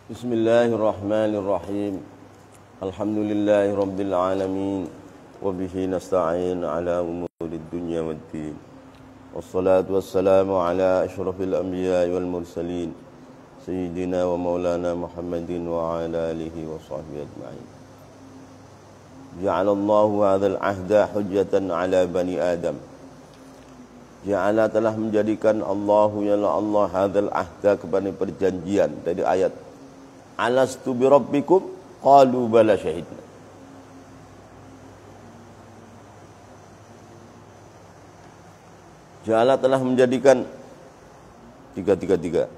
Bismillahirrahmanirrahim. Alhamdulillahi rabbil alamin. Wa bihi nasta'in ala umurid dunya waddin. Wassalatu wassalamu ala asyrafil anbiya'i wal mursalin, Sayyidina wa maulana Muhammadin wa ala alihi wa sahbihi ajma'in. Ja'alallahu hadzal ahda hujjatan ala bani Adam. Ja'ala telah menjadikan Allahu ya Allah hadzal ahda kepada perjanjian dari ayat Alastu bi rabbikum qalu bala syahidna. Ja'ala telah menjadikan 333.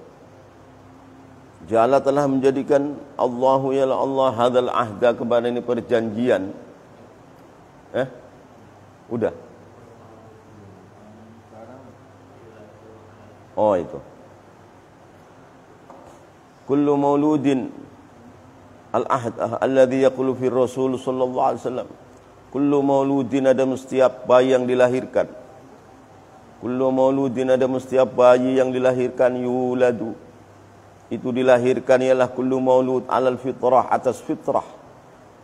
Ja'ala telah menjadikan Allahu ya Allah hadzal ahda kepada ini perjanjian. Udah. Oh itu. Kullu mauludin al-ahd alladhi yaqulu fi Rasul sallallahu alaihi wasallam. Kullu mauludin, ada setiap bayi yang dilahirkan. Kullu mauludin, ada setiap bayi yang dilahirkan yuladu. Itu dilahirkan ialah kullu maulud alal fitrah, atas fitrah.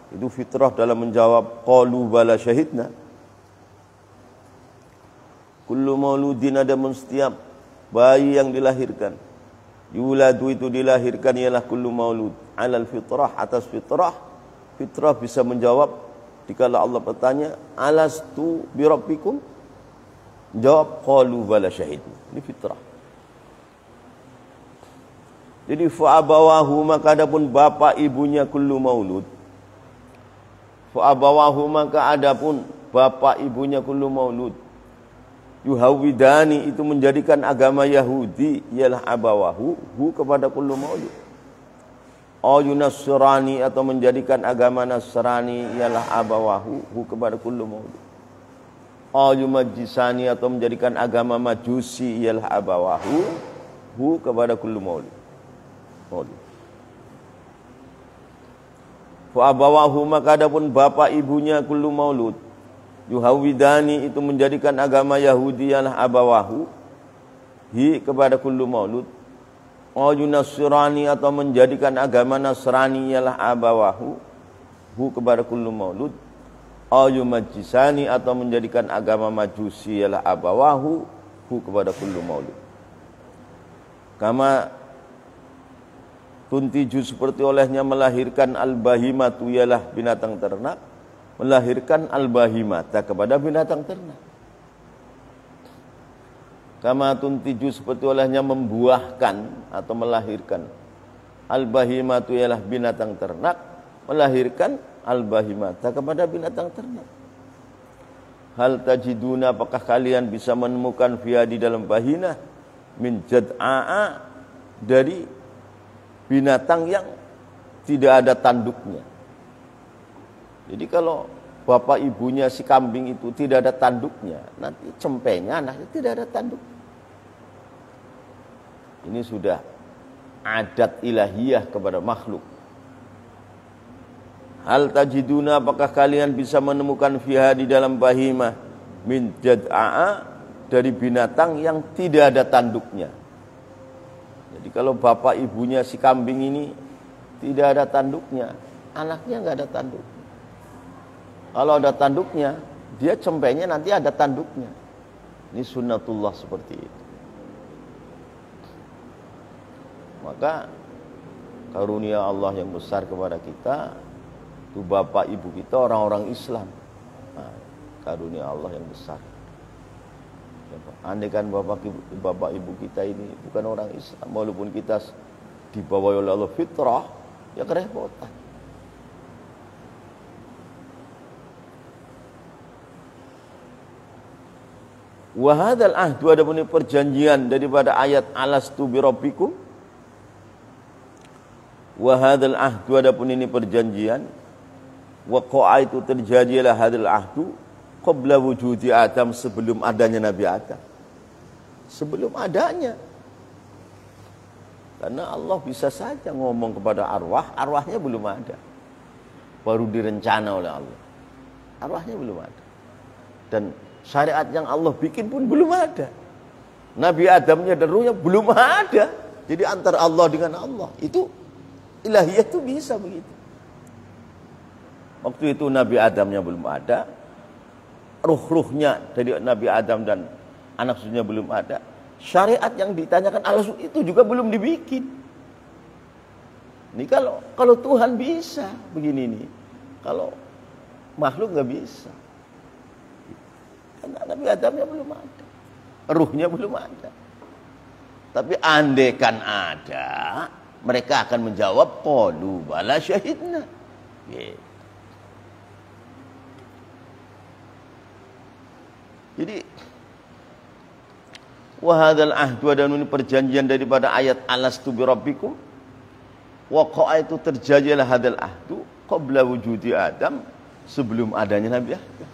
Itu fitrah dalam menjawab qalu bala syahidna. Kullu mauludin, ada setiap bayi yang dilahirkan. Yuladu, itu dilahirkan ialah kullu maulud alal fitrah, atas fitrah. Fitrah bisa menjawab dikala Allah bertanya alastu bi rabbikum, jawab qalu bala syahidna. Ini fitrah. Jadi fa abawahu, maka adapun bapa ibunya kullu maulud. Fa abawahu, maka adapun bapa ibunya kullu maulud. Yuhawidani, itu menjadikan agama Yahudi ialah abawahu hu kepada kullu maulud. Au yunasrani, atau menjadikan agama Nasrani ialah abawahu hu kepada kullu maulud. Au yumajjisani, atau menjadikan agama Majusi ialah abawahu hu kepada kullu maulud. Fa abawahu, maka adapun bapa ibunya kullu maulud. Yuhawidani, itu menjadikan agama Yahudi ialah abawahu hi kepada kullu maulud. Au yunasrani, atau menjadikan agama Nasrani ialah abawahu hu kepada kullu maulud. Au yumajjisani, atau menjadikan agama Majusi ialah abawahu hu kepada kullu maulud. Kama tuntiju, seperti olehnya melahirkan al-bahimatu ialah binatang ternak, melahirkan al-bahimata kepada binatang ternak. Kama tuntiju, seperti olehnya membuahkan atau melahirkan al-bahimatu ialah binatang ternak, melahirkan al-bahimata kepada binatang ternak. Hal tajiduna, apakah kalian bisa menemukan fiha di dalam bahina min jad'a'a, dari binatang yang tidak ada tanduknya. Jadi kalau bapak ibunya si kambing itu tidak ada tanduknya, nanti cempenya anaknya tidak ada tanduk. Ini sudah adat ilahiyah kepada makhluk. Hal tajiduna, apakah kalian bisa menemukan fiha di dalam bahimah min jad'a'a, dari binatang yang tidak ada tanduknya. Jadi kalau bapak ibunya si kambing ini tidak ada tanduknya, anaknya nggak ada tanduk. Kalau ada tanduknya, dia cempenya nanti ada tanduknya. Ini sunnatullah seperti itu. Maka karunia Allah yang besar kepada kita, itu bapak ibu kita orang-orang Islam. Nah, karunia Allah yang besar. Andai kan bapak ibu kita ini bukan orang Islam, walaupun kita dibawa oleh Allah fitrah, ya kerepotan. Wa hadzal ahdu, adapun perjanjian daripada ayat alastu bi rabbikum. Wa hadzal ahdu, adapun ini perjanjian. Waqa'a, itu terjadilah hadzal ahdu qabla wujudi Adam, sebelum adanya Nabi Adam. Sebelum adanya. Karena Allah bisa saja ngomong kepada arwah, arwahnya belum ada. Baru direncana oleh Allah. Arwahnya belum ada. Dan syariat yang Allah bikin pun belum ada. Nabi Adamnya dan ruhnya belum ada. Jadi antara Allah dengan Allah itu ilahiyah itu bisa begitu. Waktu itu Nabi Adamnya belum ada, ruh-ruhnya dari Nabi Adam dan anak cucunya belum ada. Syariat yang ditanyakan Allah itu juga belum dibikin. Ini kalau Tuhan bisa begini nih, kalau makhluk nggak bisa. Karena Nabi Adamnya belum ada, ruhnya belum ada. Tapi andaikan ada, mereka akan menjawab qalu bala syahidna. Gitu. Jadi wahadal ahdu, dan ini perjanjian daripada ayat alastu bi rabbikum. Waqa'a itu terjadilah hadal ahdu qabla wujudi Adam, sebelum adanya Nabi Adam.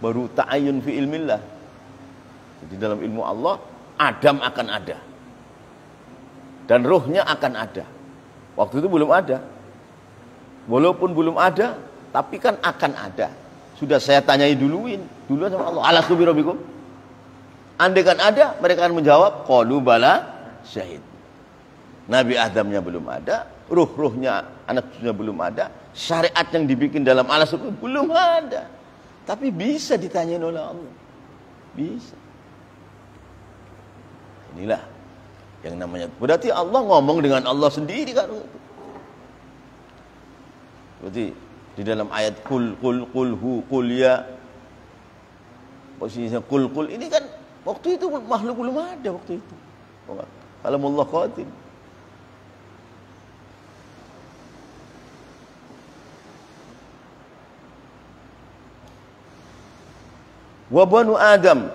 Baru ta'ayyun fi ilmillah. Jadi dalam ilmu Allah, Adam akan ada dan ruhnya akan ada. Waktu itu belum ada. Walaupun belum ada, tapi kan akan ada. Sudah saya tanyai duluan sama Allah. Alastu bi rabbikum. Andaikan ada, mereka akan menjawab qalu bala syahid. Nabi Adamnya belum ada, ruh-ruhnya anak cucunya belum ada, syariat yang dibikin dalam alastu belum ada. Tapi bisa ditanyain oleh Allah. Bisa. Inilah yang namanya. Berarti Allah ngomong dengan Allah sendiri kan. Berarti di dalam ayat qul ya, posisinya qul ini kan waktu itu makhluk belum ada waktu itu. Kalamullah qatil. Wa banu Adam,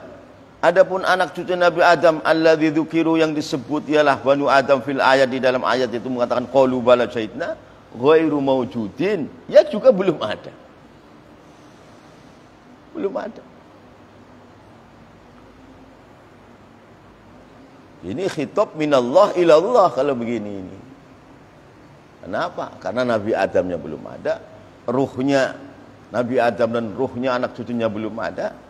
adapun anak cucu Nabi Adam alladzi dzukiru, yang disebut ialah banu Adam fil ayat, di dalam ayat itu mengatakan qalu bala syahidna, ghairu mawjudin, ya juga belum ada. Belum ada. Ini khitab minallah ilallah kalau begini ini. Kenapa? Karena Nabi Adamnya belum ada, ruhnya Nabi Adam dan ruhnya anak cucunya belum ada,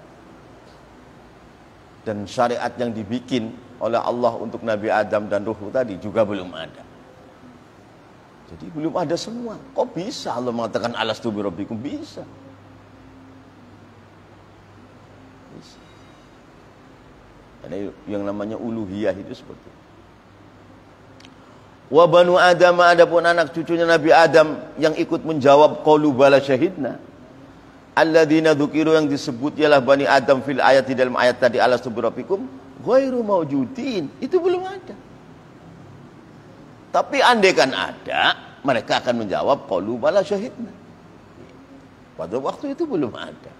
dan syariat yang dibikin oleh Allah untuk Nabi Adam dan ruh tadi juga belum ada. Jadi belum ada semua. Kok bisa Allah mengatakan alastu bi rabbikum? Bisa. Bisa. Karena yang namanya uluhiyah itu seperti itu. Wa banu Adam, adapun anak cucunya Nabi Adam yang ikut menjawab qalu bala syahidna, alladzina dzukiru, yang disebut ialah bani Adam fil ayat, di dalam ayat tadi alastu bi rabbikum, ghairu mawjudin, itu belum ada. Tapi andaikan ada, mereka akan menjawab qalu bala syahidna. Pada waktu itu belum ada.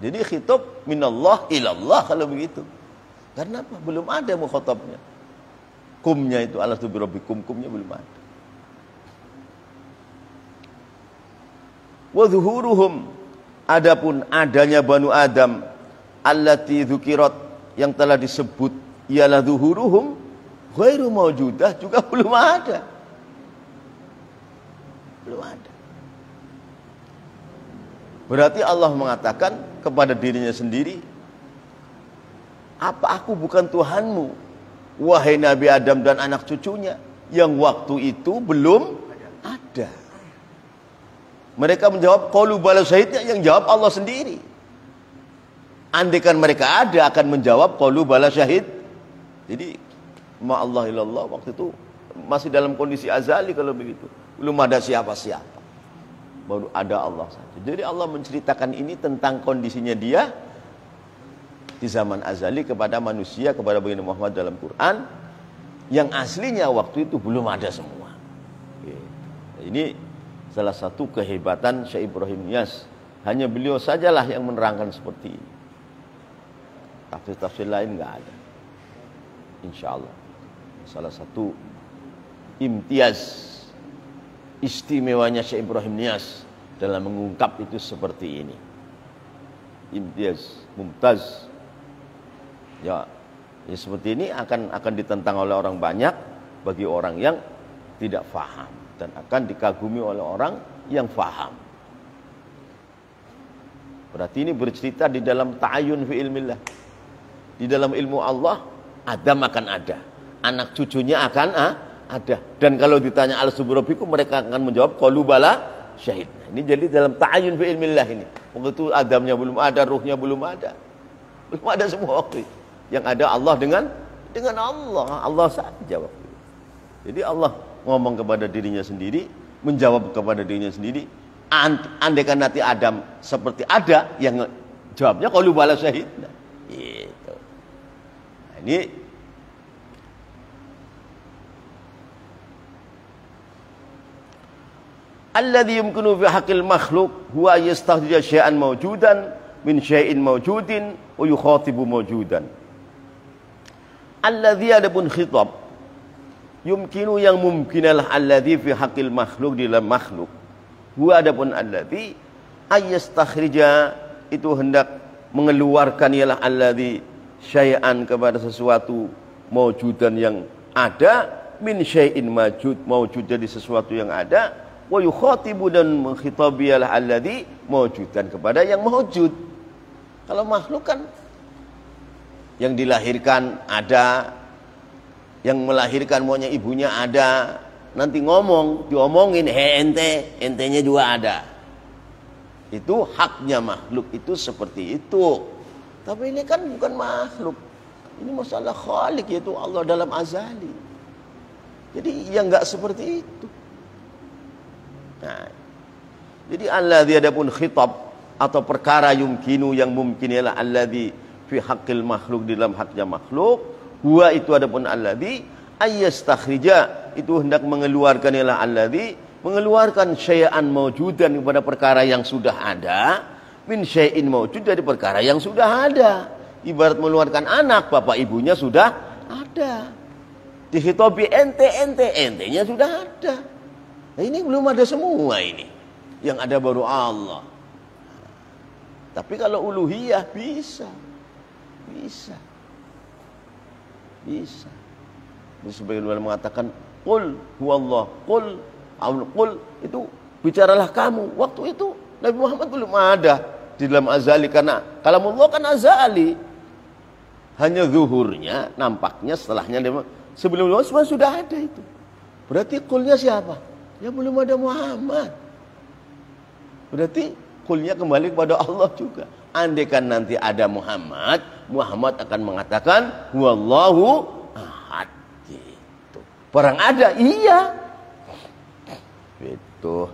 Jadi khitab minallah ilallah kalau begitu. Karena apa? Belum ada mukhatabnya. Kumnya itu alastu bi rabbikum, kumnya belum ada. Wa zuhuruhum, adapun adanya banu Adam allati dzukirat, yang telah disebut ialah zuhuruhum, ghairu mawjudah, juga belum ada. Belum ada. Berarti Allah mengatakan kepada dirinya sendiri, apa aku bukan Tuhanmu, wahai Nabi Adam dan anak cucunya, yang waktu itu belum ada. Mereka menjawab qalu bala syahidnya, yang jawab Allah sendiri. Andaikan mereka ada, akan menjawab qalu bala syahid. Jadi ma Allah ilallah, waktu itu masih dalam kondisi azali kalau begitu. Belum ada siapa-siapa. Baru ada Allah saja. Jadi Allah menceritakan ini tentang kondisinya dia di zaman azali kepada manusia, kepada baginda Muhammad dalam Quran, yang aslinya waktu itu belum ada semua. Ini salah satu kehebatan Syekh Ibrahim Niyas. Hanya beliau sajalah yang menerangkan seperti ini. Tafsir-tafsir lain enggak ada. Insyaallah. Salah satu imtiaz, istimewanya Syekh Ibrahim Niyas dalam mengungkap itu seperti ini. Imtiaz, mumtaz. Ya seperti ini akan ditentang oleh orang banyak bagi orang yang tidak faham, dan akan dikagumi oleh orang yang faham. Berarti ini bercerita di dalam ta'ayun fi ilmillah. Di dalam ilmu Allah, Adam akan ada. anak cucunya akan ada. Dan kalau ditanya alastu birabbikum, mereka akan menjawab qalu bala syahidna. Ini jadi dalam ta'ayyun fi ilmillah ini. Waktu itu Adamnya belum ada, ruhnya belum ada. Belum ada semua waktu itu. Yang ada Allah dengan Allah saja waktu itu. Jadi Allah ngomong kepada dirinya sendiri, menjawab kepada dirinya sendiri. Andaikan nanti Adam seperti ada, yang jawabnya qalu bala syahidna. Gitu. Nah, ini alladzi yumkinu fi haqqil makhluq huwa yastakhrija syai'an mawjudan min syai'in mawjudin wa yukhatibu mawjudan. Alladzi adapun khitab yumkinu yang mungkinalah alladzi fi haqqil makhluk di dalam makhluk. Huwa adapun alladzi ayastakhrija itu hendak mengeluarkan ialah alladzi syai'an kepada sesuatu mawjudan yang ada min syai'in mawjud jadi sesuatu yang ada wa yukhatibu dan menghitabi ialah alladzi mawjudan kepada yang mawjud. Kalau makhluk kan yang dilahirkan ada, yang melahirkan maunya ibunya ada, nanti diomongin entenya juga ada. Itu haknya makhluk itu seperti itu. Tapi ini kan bukan makhluk. Ini masalah khalik, yaitu Allah dalam azali. Jadi yang enggak seperti itu. Nah, jadi alladzi adapun khitab atau perkara yumkinu yang mungkin ialah alladzi fi haqqil makhluk di dalam haknya makhluk. Huwa itu adapun alladzi ayastakhrija itu hendak mengeluarkan ialah alladzi mengeluarkan syai'an mawjudan kepada perkara yang sudah ada min syai'in mawjud dari perkara yang sudah ada. Ibarat mengeluarkan anak, bapak ibunya sudah ada. Dihitobi entenya sudah ada. Nah, ini belum ada semua ini. Yang ada baru Allah. Tapi kalau uluhiyah bisa. Jadi sebagian ulama mengatakan qul huwallah, qul itu bicaralah kamu. Waktu itu Nabi Muhammad belum ada di dalam azali, karena kalamullah kan azali. Hanya zuhurnya, nampaknya setelahnya sebelum semua sudah ada itu. Berarti qulnya siapa? Ya belum ada Muhammad. Berarti qulnya kembali kepada Allah juga. Andaikan nanti ada Muhammad akan mengatakan huwallahu ahad gitu. Perang ada, iya. Gitu.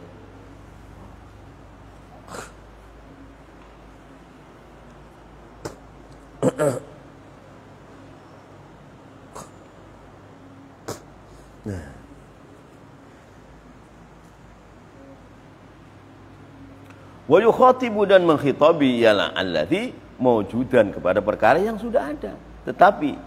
Wa yukhatibu dan menghitabi ialah alladzi mawjudan kepada perkara yang sudah ada. Tetapi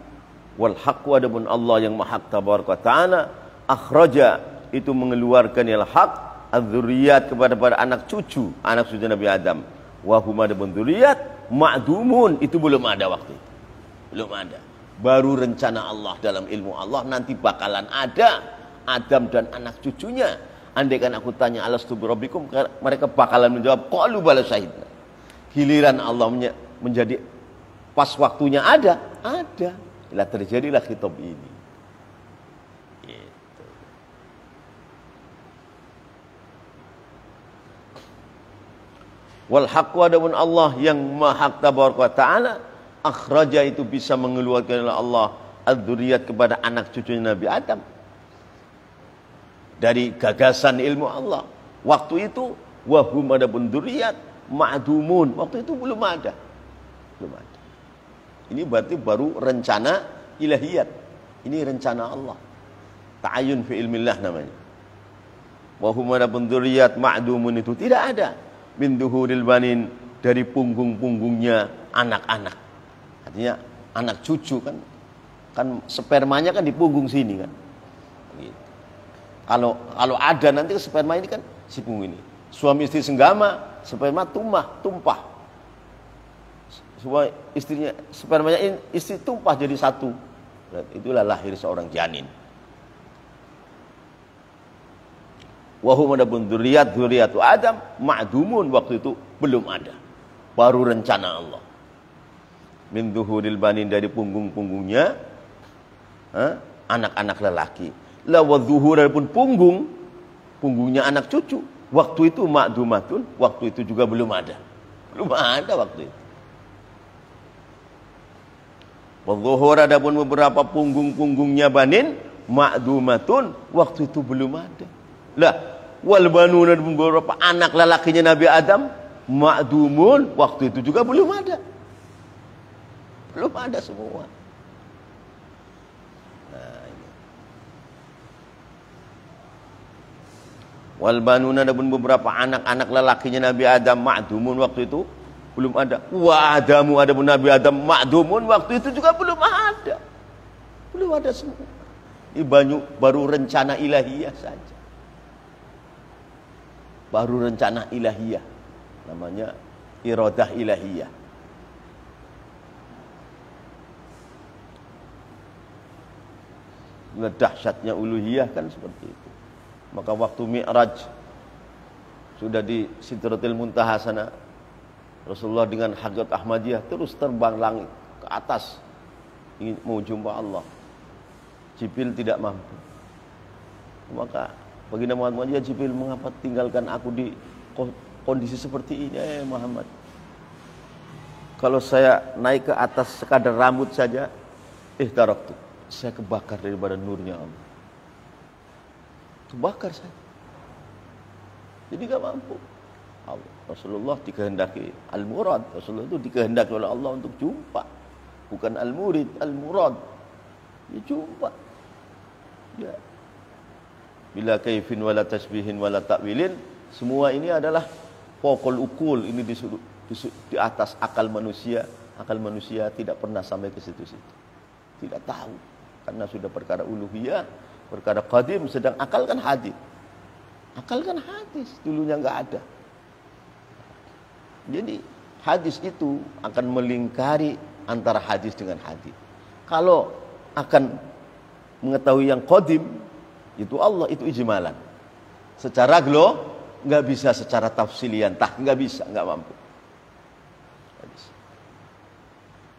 wal haqqu adapun Allah yang maha tabaraka taala akhraja itu mengeluarkan ialah hak az-dzurriyyat kepada para anak cucu Nabi Adam. Wa hum adapun dzurriyyat ma'dumun itu belum ada waktu itu. Belum ada. Baru rencana Allah dalam ilmu Allah nanti bakalan ada Adam dan anak cucunya. Andaikan aku tanya alastu birabbikum, mereka bakalan menjawab qalu bala syahidna. Giliran Allah menjadi pas waktunya ada. Lah terjadilah khitab ini. Gitu. Wal haqqu adapun Allah yang maha tabaraka taala akhraja itu bisa mengeluarkan Allah az-dzurriyyat kepada anak cucunya Nabi Adam. Dari gagasan ilmu Allah. Waktu itu wahum adapun dzurriyyat ma'dumun. Waktu itu belum ada. Ini berarti baru rencana ilahiyat. Ini rencana Allah. Ta'ayyun fi ilmillah namanya. Wahum adapun dzurriyyat ma'dumun itu tidak ada. Min duhuril banin, dari punggung-punggungnya anak-anak. Artinya anak cucu kan spermanya kan di punggung sini kan. Gitu. Kalau ada nanti sperma ini kan si punggung ini. Suami istri senggama, sperma tumpah. Semua istrinya, spermanya istri tumpah jadi satu. Itulah lahir seorang janin. Wa hum adapun dzurriyyatu Adam ma'dumun, waktu itu belum ada. Baru rencana Allah. Min dhuhuril banin, dari punggung-punggungnya anak-anak lelaki. La wadzuhur pun punggungnya anak cucu. Waktu itu ma'dumatun, waktu itu juga belum ada. Belum ada waktu itu. Wadzuhur adapun beberapa punggung-punggungnya banin, ma'dumatun, waktu itu belum ada. Lah, wal banuna dan beberapa anak lelakinya Nabi Adam, ma'dumun, waktu itu juga belum ada. Belum ada semua. Nah, ini. Wal banuna dan beberapa anak-anak lelakinya Nabi Adam, ma'dumun, waktu itu belum ada. Wa Adamu adapun Nabi Adam, ma'dumun, waktu itu juga belum ada. Belum ada semua. Ini baru rencana ilahiyah saja. Baru rencana ilahiyah. Namanya iradah ilahiyah. Dahsyatnya uluhiyah kan seperti itu. Maka waktu Mi'raj sudah di Sidratil Muntaha sana, Rasulullah dengan Hadrat Ahmadiyah terus terbang langit ke atas ingin mau jumpa Allah. Jibril tidak mampu. Maka baginda Muhammad, ya Jibril, mengapa tinggalkan aku di kondisi seperti ini, Muhammad? Kalau saya naik ke atas sekadar rambut saja, taraktu, saya kebakar daripada nurnya Allah. Kebakar saya. Jadi gak mampu. Rasulullah dikehendaki al-murad. Rasulullah itu dikehendaki oleh Allah untuk jumpa. Bukan al-murid, al-murad. Ya jumpa. Ya. Bila kaifin wala tasbihin wala ta'wilin, semua ini adalah pokol ukul, ini di atas akal manusia. Akal manusia tidak pernah sampai ke situ-situ. Tidak tahu, karena sudah perkara uluhiyah, perkara qadim, sedang akal kan hadis. Akal kan hadis, dulunya enggak ada. Jadi hadis itu akan melingkari antara hadis dengan hadis. Kalau akan mengetahui yang qadim, itu Allah, itu ijmalan. Secara nggak bisa secara tafsilian, nggak bisa, nggak mampu.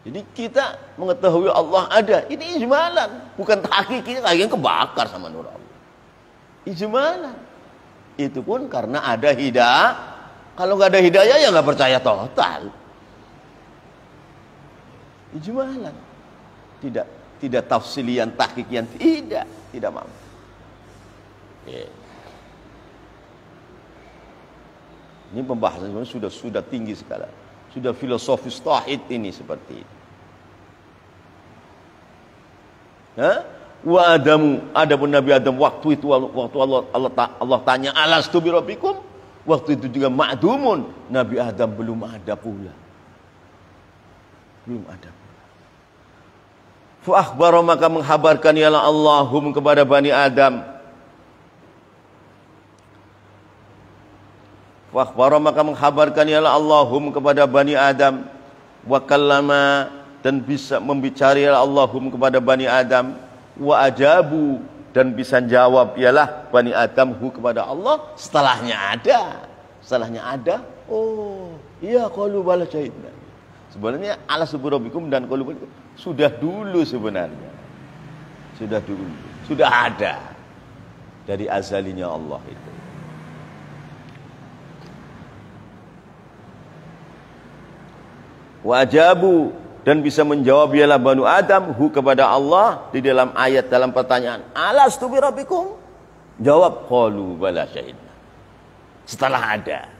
Jadi kita mengetahui Allah ada, ini ijmalan, bukan hakiki, yang kebakar sama nur Allah. Ijmalan. Itu pun karena ada hidayah. Kalau nggak ada hidayah ya nggak percaya total. Ijmalan. Tidak tafsilian, tahqiqian, tidak mampu. Ini pembahasan sudah tinggi sekali. Sudah filosofis tauhid ini seperti ini. Wa Adamu, adapun Nabi Adam waktu itu Allah tanya alastu bi rabbikum, waktu itu juga ma'dumun, Nabi Adam belum ada pula. Belum ada. Fa akhbara, maka menghabarkan ialah Allahum kepada Bani Adam. Fa akhbara, maka menghabarkan ialah Allahum kepada Bani Adam. Wa kallama, dan bisa membicara ialah Allahum kepada Bani Adam. Wa ajabu, dan bisa jawab ialah Bani Adam kepada Allah setelahnya ada. Oh iya, qalu bala syahidna. Sebenarnya ala subrobikum dan qalu sudah dulu, sebenarnya sudah ada dari azalinya Allah itu. Wajabu, dan bisa menjawab ialah Banu Adam kepada Allah di dalam ayat, dalam pertanyaan alastu bi rabbikum, jawab qalu bala syahidna, setelah ada.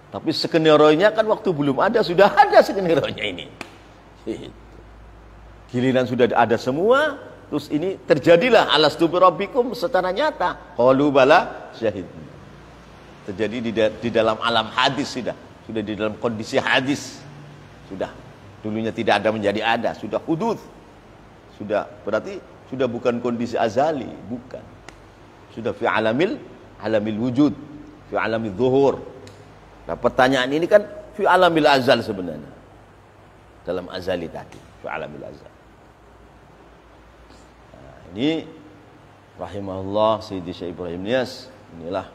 Tapi skenario-nya kan waktu belum ada, sudah ada skenario-nya ini. Giliran sudah ada semua, terus ini terjadilah alastu bi rabbikum secara nyata, qalu bala syahidna. Terjadi di dalam alam hadis, sudah di dalam kondisi hadis. Sudah, dulunya tidak ada menjadi ada, sudah hudud. Sudah, berarti sudah bukan kondisi azali, bukan. Sudah fi alamil wujud, fi alamil zuhur. Nah, pertanyaan ini kan fi alamil azal sebenarnya. Dalam azali tadi, fi alamil azal. Nah, ini rahimahullah Sayyidi Syekh Ibrahim Niyas, inilah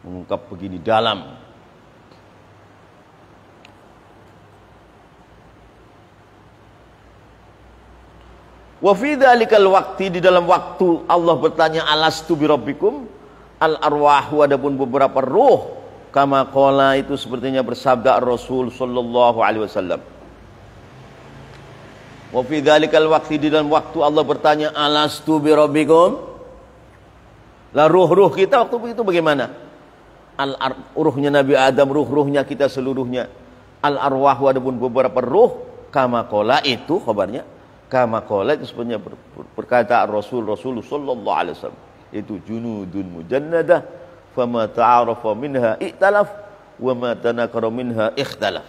mengungkap begini dalam. Wa fi dzalikal waqti, di dalam waktu Allah bertanya alastu bi rabbikum, al arwahu, adapun beberapa ruh, kama qala, itu sepertinya bersabda Rasul sallallahu alaihi wasallam. Wa fi dzalikal waqti, di dalam waktu Allah bertanya alastu bi rabbikum, lah ruh-ruh kita waktu itu bagaimana? Ruhnya Nabi Adam, ruh-ruhnya kita seluruhnya. Al arwahu, adapun beberapa ruh, kama qala, itu khabarnya kama qala, itu sebenarnya berkata Rasul sallallahu alaihi wasallam, itu junudun mujannadah, fama ta'arafa minha iktalaf, wa ma tanakara minha ikhtalaf.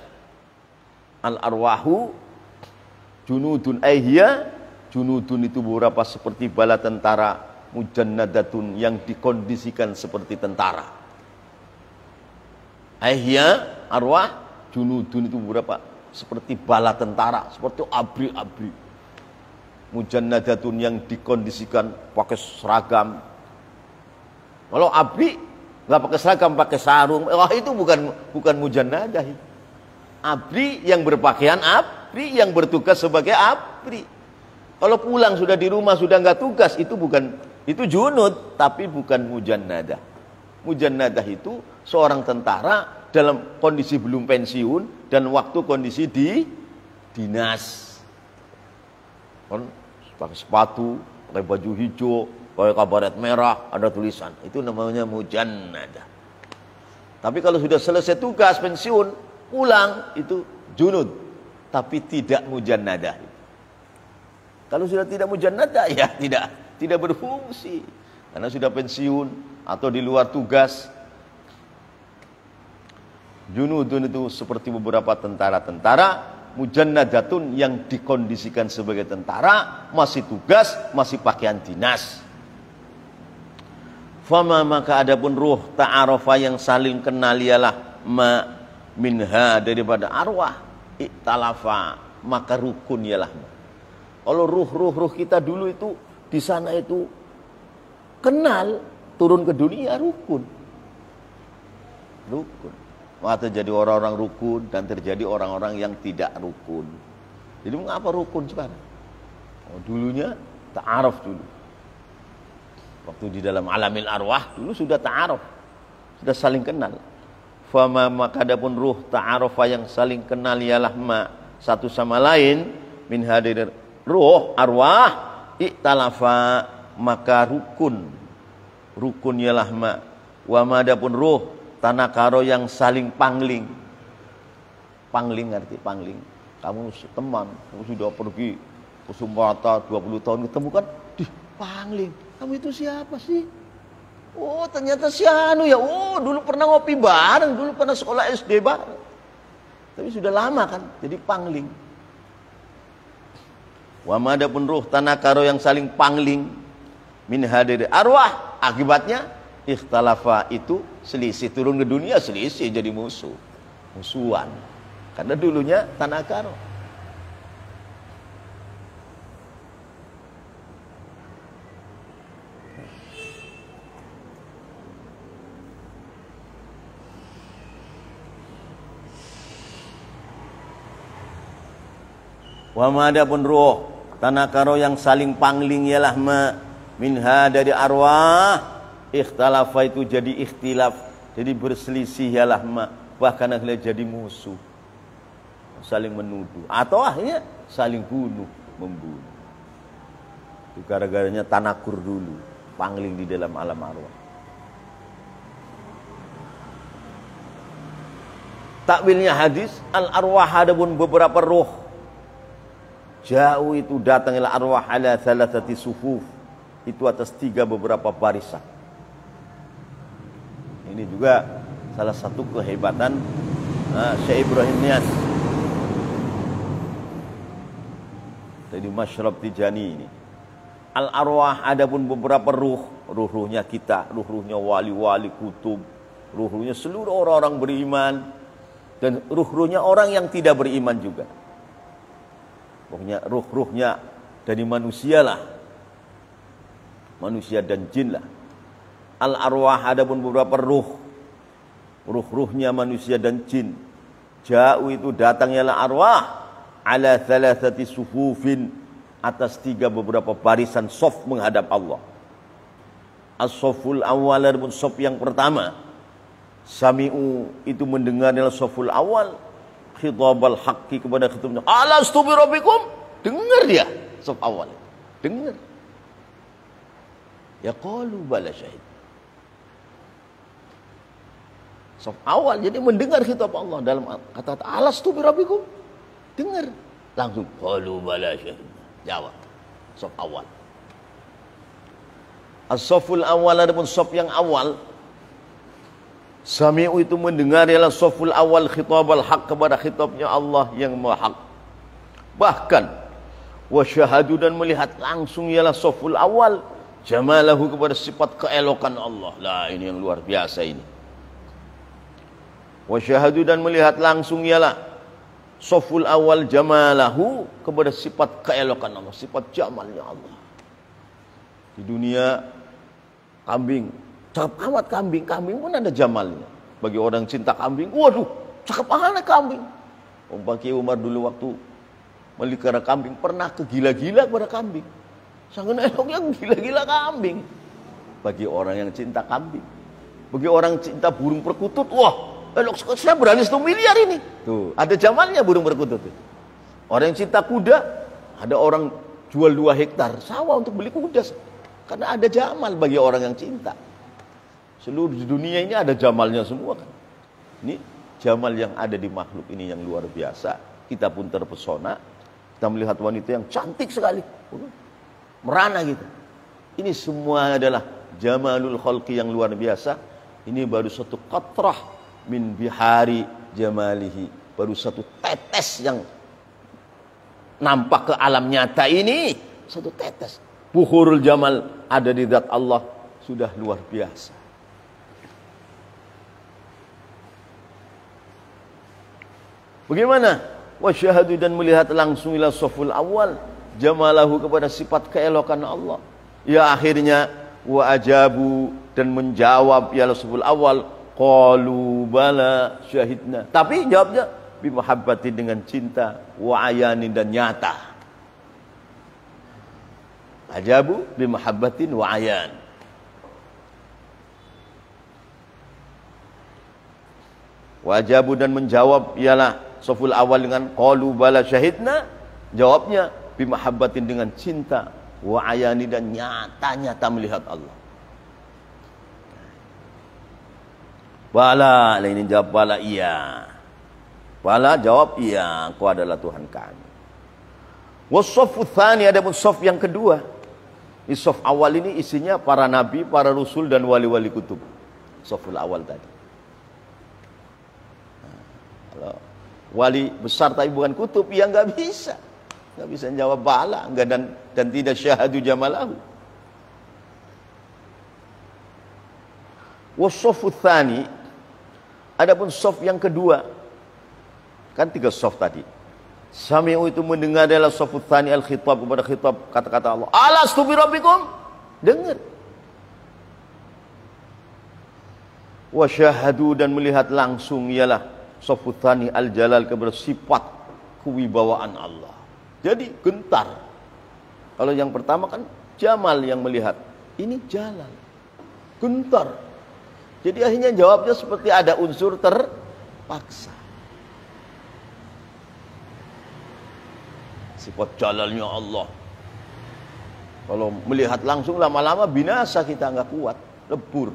Al arwahu junudun ayhiya, junudun itu beberapa seperti bala tentara, mujannadatun yang dikondisikan seperti tentara. Ayhiya arwah, junudun itu beberapa seperti bala tentara, seperti abri-abri. Mujannadatun yang dikondisikan pakai seragam. Kalau abri nggak pakai seragam, pakai sarung, wah itu bukan mujannadah. Abri yang berpakaian abri, yang bertugas sebagai abri. Kalau pulang sudah di rumah sudah nggak tugas, itu junud, tapi bukan mujannadah. Mujannadah itu seorang tentara dalam kondisi belum pensiun dan waktu kondisi di dinas. Pakai sepatu, pakai baju hijau, pakai kabaret merah, ada tulisan, itu namanya mujannadah. Tapi kalau sudah selesai tugas pensiun, pulang, itu junud, tapi tidak mujannadah. Kalau sudah tidak mujannadah, ya tidak berfungsi, karena sudah pensiun atau di luar tugas. Junudun itu seperti beberapa tentara-tentara, mujannadatun yang dikondisikan sebagai tentara, masih tugas, masih pakaian dinas. Fama, maka adapun ruh ta'arafa yang saling kenal ialah ma minha, daripada arwah, iktalafa, maka rukun ialah ma. Kalau ruh kita dulu itu di sana itu kenal, turun ke dunia rukun. Maka terjadi orang-orang rukun dan terjadi orang-orang yang tidak rukun. Jadi mengapa rukun sekarang? Dulunya ta'aruf dulu. Waktu di dalam alamil arwah dulu sudah ta'aruf, sudah saling kenal. Fama, maka adapun ruh ta'arufa yang saling kenal ialah ma, satu sama lain, min hadir ruh arwah, iktalafa, maka rukun ialah ma. Wa ma, adapun ruh tanakaro yang saling pangling. Pangling arti pangling. Kamu teman, kamu sudah pergi ke Sumatera 20 tahun ketemu kan, pangling. Kamu itu siapa sih? Oh, ternyata si anu ya. Oh, dulu pernah ngopi bareng, dulu pernah sekolah SD bareng. Tapi sudah lama kan, jadi pangling. Wa ma, adapun ruh tanakaro yang saling pangling, min hadir arwah, akibatnya ikhtalafa, itu selisih, turun ke dunia selisih, jadi musuhan, karena dulunya tanakaro. Wa ma, adapun ruh tanakaro yang saling pangling ialah ma minha, dari arwah, ikhtalafa, itu jadi ikhtilaf, jadi berselisih ialah ma, bahkan akhirnya jadi musuh, saling menuduh, atau akhirnya saling membunuh. Itu gara-garanya tanakur dulu, pangling di dalam alam arwah. Takwilnya hadis, al arwah, adapun beberapa ruh, jauh itu datanglah arwah ala thalathati sufuf, itu atas 3 beberapa barisan. Ini juga salah satu kehebatan Syekh Ibrahim Nias dari Masyrab Tijani ini. Al arwah, adapun beberapa ruh-ruhnya kita, ruh-ruhnya wali-wali kutub, ruh-ruhnya seluruh orang-orang beriman, dan ruh-ruhnya orang yang tidak beriman juga. Pokoknya ruh-ruhnya dari manusia lah, manusia dan jin lah. Al arwah, adapun beberapa ruh-ruhnya manusia dan jin, jauh itu datangnya arwah ala thalathati sufufin, atas beberapa barisan sof menghadap Allah. As-soful awal adapun sof yang pertama, sami'u itu mendengar adalah soful awal, khitabal haqqi kepada khitabnya. Alastu bi rabbikum, dengar dia sof awal, dengar. Ya qalu bala syahid. Sof awal jadi mendengar khitab Allah dalam kata-kata alastu bi rabbikum, dengar. Langsung qalu bala syahid. Jawab. Sof awal. As-soful awal adapun sof yang awal, sami'u itu mendengar ialah soful awal khitabal haq kepada khitabnya Allah yang maha hak. Bahkan wa syahadu dan melihat langsung ialah soful awal jamalahu kepada sifat keelokan Allah. Lah ini yang luar biasa ini. Wa syahadu dan melihat langsung ialah soful awal jamalahu kepada sifat keelokan Allah, sifat jamalnya Allah. Di dunia kambing, cakep amat kambing, kambing pun ada jamalnya. Bagi orang cinta kambing, waduh, cakep amat kambing. Pak Kiai Umar dulu waktu melihara kambing pernah kegila-gila kepada kambing. Sangat eloknya gila-gila kambing. Bagi orang yang cinta kambing, bagi orang cinta burung perkutut, wah, elok sekali, saya berani 1 miliar ini. Tuh, ada jamalnya burung perkutut. Orang yang cinta kuda, ada orang jual 2 hektar sawah untuk beli kuda. Karena ada jamal bagi orang yang cinta. Seluruh dunia ini ada jamalnya semua kan. Ini jamal yang ada di makhluk ini yang luar biasa. Kita pun terpesona. Kita melihat wanita yang cantik sekali. Merana gitu. Ini semua adalah jamalul khalqi yang luar biasa. Ini baru satu qatrah min bihari jamalihi. Baru satu tetes yang nampak ke alam nyata ini. Satu tetes. Buhurul jamal ada di zat Allah sudah luar biasa. Bagaimana? Wasyahadu dan melihat langsung ila soful awal jamalahu kepada sifat keelokan Allah. Ya akhirnya wa ajabu dan menjawab ya soful awal qalu bala syahidna. Tapi jawabnya bimahabbati dengan cinta wa ayani dan nyata. Ajabu bimahabbatin wa ayan. Wajabu dan menjawab ialah soful awal dengan qalu bala syahidna. Jawabnya bimahabbatin dengan cinta wa ayani dan nyata-nyata melihat Allah. Bala, ini jawab bala iya. Bala jawab iya, Engkau adalah Tuhan kami. Wasoful tsani adapun sof yang kedua. Di sof awal ini isinya para nabi, para rasul dan wali-wali kutub. Soful awal tadi. Nah, kalau wali besar tapi bukan kutub, ya nggak bisa jawab bala, enggak dan tidak syahadu jamalahu. Wasoful tsani adapun sof yang kedua, kan 3 sof tadi. Sami'u itu mendengar adalah soful tsani al-khitab kepada khitab kata-kata Allah. Alastu bi rabbikum? Dengar. Wa syahadu dan melihat langsung ialah soful tsani al-jalal kepada sifat kewibawaan Allah. Jadi gentar. Kalau yang pertama kan jamal yang melihat. Ini jalal. Gentar. Jadi akhirnya jawabnya seperti ada unsur terpaksa. Sifat jalalnya Allah. Kalau melihat langsung lama-lama binasa kita, nggak kuat, lebur.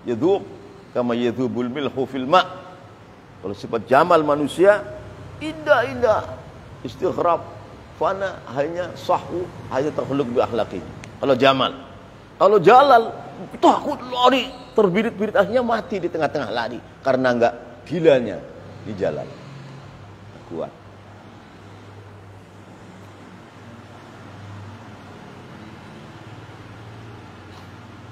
Yadhub kama yadhubul milhu fil ma'. Kalau sifat jamal manusia indah-indah, istighrab, fana, hanya sahwu, hanya terkhuluq bi akhlaqi. Kalau jamal. Kalau jalal takut lari, terbirit-birit akhirnya mati di tengah-tengah lari karena nggak gilanya di jalan. Kuat.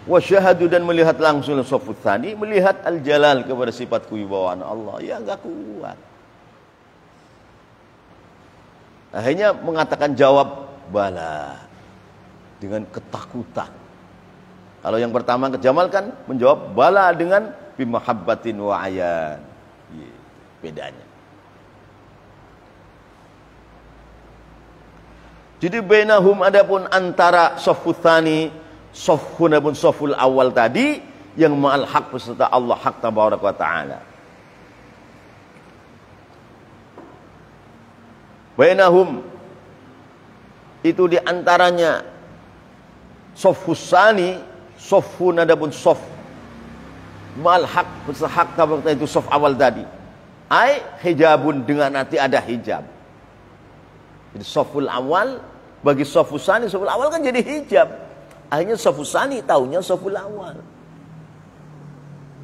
Wasyahadu dan melihat langsung soful tsani, melihat al-jalal kepada sifat kewibawaan Allah, ya enggak kuat. Akhirnya mengatakan jawab bala dengan ketakutan. Kalau yang pertama kejamalkan menjawab bala dengan bimahabbatin wa ayan. Bedanya. Jadi bainahum, adapun antara saffu tsani, saffun adapun safful awal tadi yang ma'al haq beserta Allah hak tabaraka wa taala. Bainahum itu di antaranya saffus tsani, saffun adapun saff ma'al haq beserta hak tabaraka itu saff awal tadi. Ai hijabun, dengan arti ada hijab. Jadi safful awal bagi saffus tsani, safful awal kan jadi hijab. Akhirnya saffus tsani tahunya safful awal.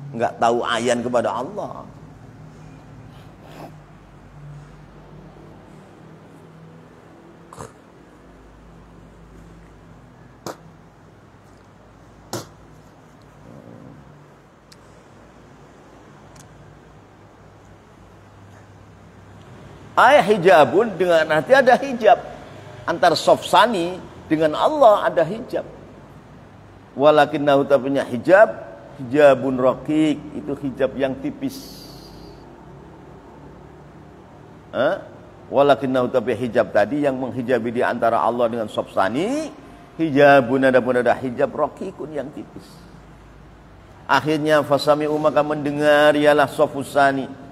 Enggak tahu ayan kepada Allah. Ay hijabun, dengan arti ada hijab. Antara shaf tsani dengan Allah ada hijab. Walakinnahu, tapinya hijab, hijabun raqiq, itu hijab yang tipis. Walakinnahu, tapi hijab tadi yang menghijabi di antara Allah dengan shaf tsani, hijabun adapun ada hijab raqiqun yang tipis. Akhirnya fasami'u, maka mendengar ialah shafus tsani.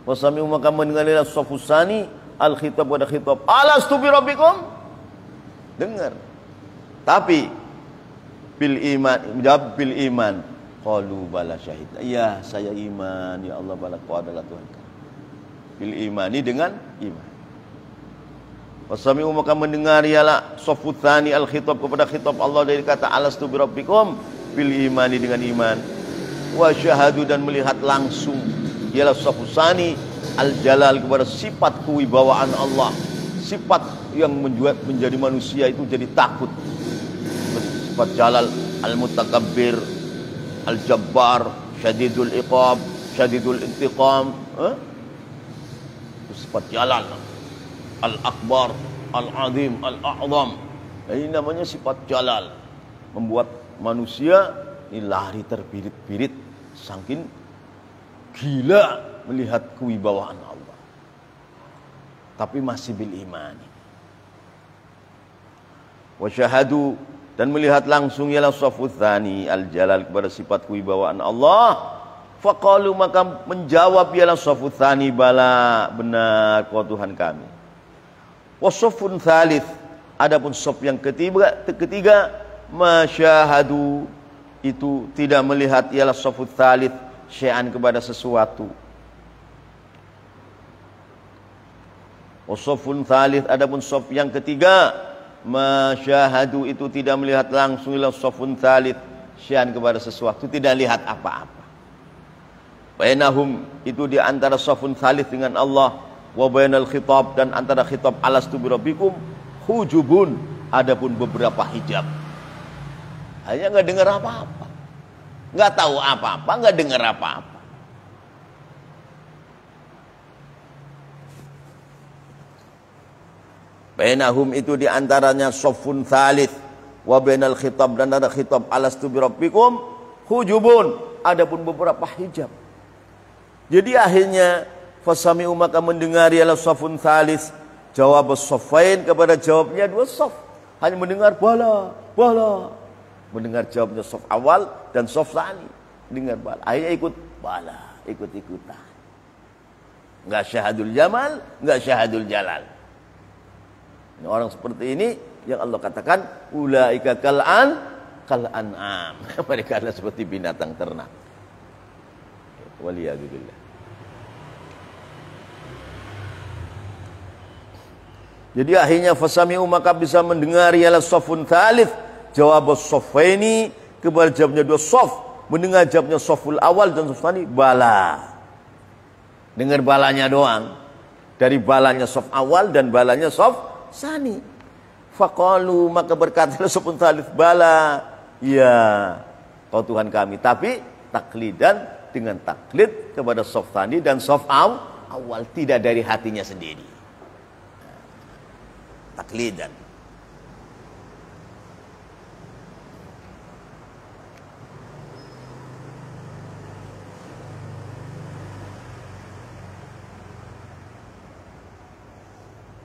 Wasami'u, maka mendengar saffus tsani, al-khitab pada khitab, alastu bi rabbikum, dengar. Tapi bil iman, menjawab bil iman, qalu bala syahid, ya saya iman ya Allah, bala kau adalah Tuhan kami. Bil imani, dengan iman. Wasami'u, maka mendengar ialah saffus tsani, al-khitab kepada khitab Allah dari kata alastu bi rabbikum, bil imani, dengan iman. Wa syahadu, dan melihat langsung ialah saffus tsani al-jalal kepada sifat kewibawaan Allah, sifat yang membuat menjadi manusia itu jadi takut. Sifat jalal, al-mutakabbir, al-jabbar, syadidul iqab, syadidul intiqam, sifat jalal, al-akbar, al-azim, al-a'zam. Ini namanya sifat jalal, membuat manusia ini lari terbirit-birit saking gila melihat kewibawaan Allah. Tapi masih bil imani. Wa syahadu, dan melihat langsung ialah saffus tsani al-jalal kepada sifat kewibawaan Allah. Faqalu, maka menjawab ialah saffus tsani, bala, benar kau Tuhan kami. Wa saffun tsalits, adapun saff yang ketiga masyahadu, itu tidak melihat ialah saffus tsalits syai'an kepada sesuatu. Wasafun tsalits, adapun shaf yang ketiga masyahadu, itu tidak melihat langsung ila safun tsalits syai'an kepada sesuatu, tidak lihat apa-apa. Bainahum, itu di antara safun tsalits dengan Allah, wa bainal khitab, dan antara khitab alastu bi rabbikum, hujubun, adapun beberapa hijab. Hanya enggak dengar apa-apa, enggak tahu apa-apa, enggak dengar apa-apa. Bainahum, itu diantaranya safun tsalits, wa bainal khitab, dan ada khitab alastu bi rabbikum, hujubun, adapun beberapa hijab. Jadi akhirnya fasami'u, maka mendengar ialah safun tsalits, jawab as-saffain kepada jawabnya dua saf. Hanya mendengar bala, bala. Mendengar jawabnya saf awal dan saf tsani. Dengar bala. Akhirnya ikut bala, ikut-ikutan. Enggak syahadul jamal, enggak syahadul jalal. Ini orang seperti ini yang Allah katakan ulaika kal an'am. Mereka adalah seperti binatang ternak. Waliyadzubillah. Jadi akhirnya fasami'u, maka bisa mendengar ialah safun tsalits, jawab as-saffaini kepada jawabnya dua saf, mendengar jawabnya saful awal dan saf tsani, bala. Dengar balanya doang. Dari balanya saf awal dan balanya saf tsani. Faqalu, maka berkatalah safun tsalits, bala, ya kau Tuhan kami. Tapi taklidan, dengan taklid kepada saf tsani dan saf awal, tidak dari hatinya sendiri. Taklidan.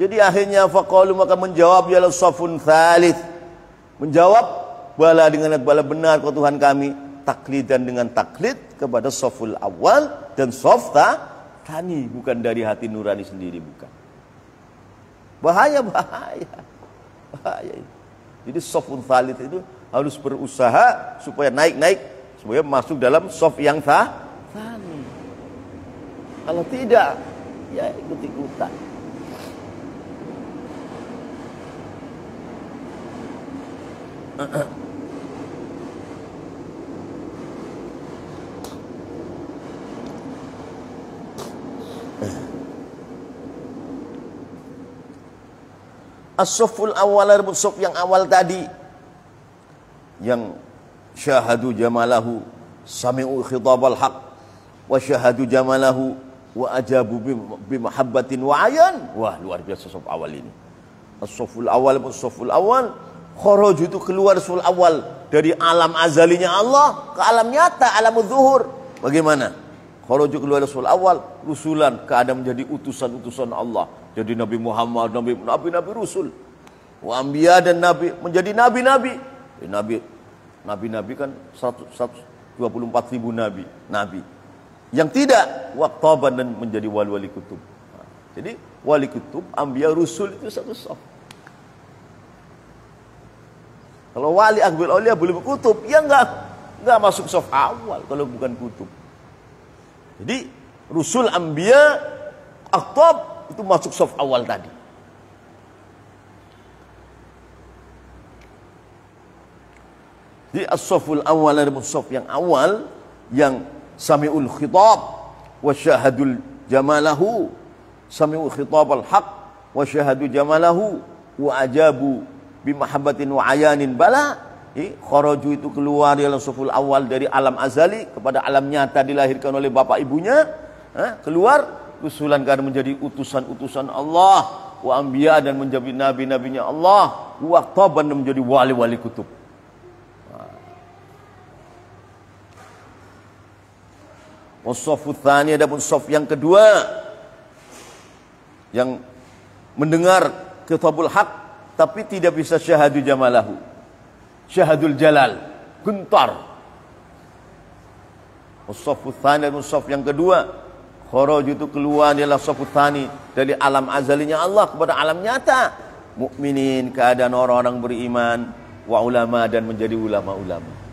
Jadi akhirnya faqalu, maka menjawab ya safun tsalits. Menjawab bala dengan bala benar kau Tuhan kami, taklidan dengan taklid kepada saful awal dan saf tsani, bukan dari hati nurani sendiri, bukan. Bahaya. Jadi safun tsalits itu harus berusaha supaya naik, supaya masuk dalam saf yang tsani. Kalau tidak, ya ikut-ikutan. As-safful awal, saf yang awal tadi, yang syahadu jamalahu, sami'u khitabal haq, wa syahadu jamalahu, wa ajabu bimahabbatin wa ayan. Wah, luar biasa saf awal ini. As-safful awal, kharaju itu keluar sul awal dari alam azalinya Allah ke alam nyata, alam zuhur. Bagaimana? Kharaju keluar sul awal, rusulan, keadaan menjadi utusan-utusan Allah. Jadi Nabi Muhammad, nabi-nabi rusul. Wa anbiya, dan nabi menjadi nabi-nabi. Nabi-nabi kan 124.000 nabi. Yang tidak, waqtaban, dan menjadi wali-wali kutub. Jadi wali kutub, anbiya, rusul itu satu saf. Kalau wali akbil aulia boleh berkutub, ya enggak masuk saf awal kalau bukan kutub. Jadi rusul, anbiya, aqtab itu masuk saf awal tadi. Di as-saful awal, ada saf yang awal yang sami'ul khitab wa syahadul jamalahu, sami'ul khitabal haq wa syahadu jamalahu wa ajabu bimahabbatin wa ayanin bala. Kharaju itu keluar dalam saful awal dari alam azali kepada alam nyata, dilahirkan oleh bapak ibunya, keluar usulan karena menjadi utusan-utusan Allah, wa anbiya, dan menjadi nabi-nabinya Allah, wa aqtaban, dan menjadi wali-wali kutub. Wassafu tsani, adapun saf yang kedua yang mendengar khitabul haq tapi tidak bisa syahadu jamalahu, syahadul jalal, gentar. Wassafu tsani, adapun saf yang kedua, kharaju itu keluar adalah saf tsani dari alam azalinya Allah kepada alam nyata, mukminin, keadaan orang-orang beriman, wa ulama, dan menjadi ulama-ulama.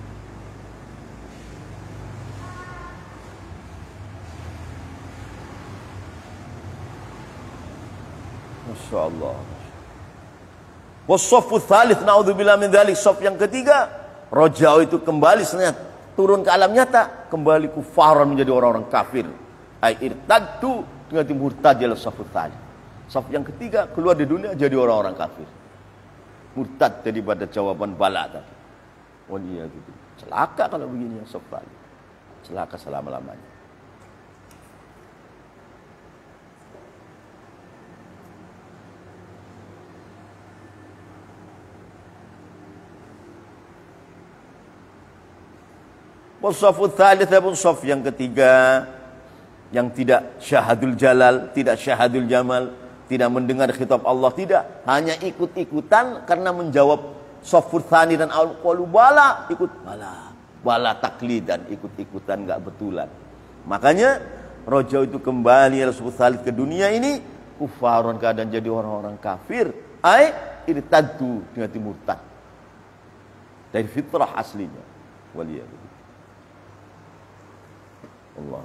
Masyaallah. Wassaffu tsalits, naudzubillah min dzalik, saf yang ketiga, rajau itu kembali senyat, turun ke alam nyata, kembali kufaran, menjadi orang-orang kafir. Ai irtaddu, dengan murtad, adalah saffu tsalits. Saf yang ketiga keluar di dunia jadi orang-orang kafir. Murtad daripada jawaban bala tadi. Waliyadzu. Celaka kalau begini saf tsalits. Celaka selama-lamanya. Wassafu tsalits, pun saf yang ketiga yang tidak syahadul jalal, tidak syahadul jamal, tidak mendengar khitab Allah, tidak, hanya ikut-ikutan karena menjawab saful tsani dan al-qalu bala, ikut bala taklidan, ikut-ikutan, enggak betulan. Makanya roja itu kembali al-saful tsalits ke dunia ini kufaron, keadaan jadi orang-orang kafir, ai irtaddu, dengan murtad dari fitrah aslinya. Waliyadzu. Allah.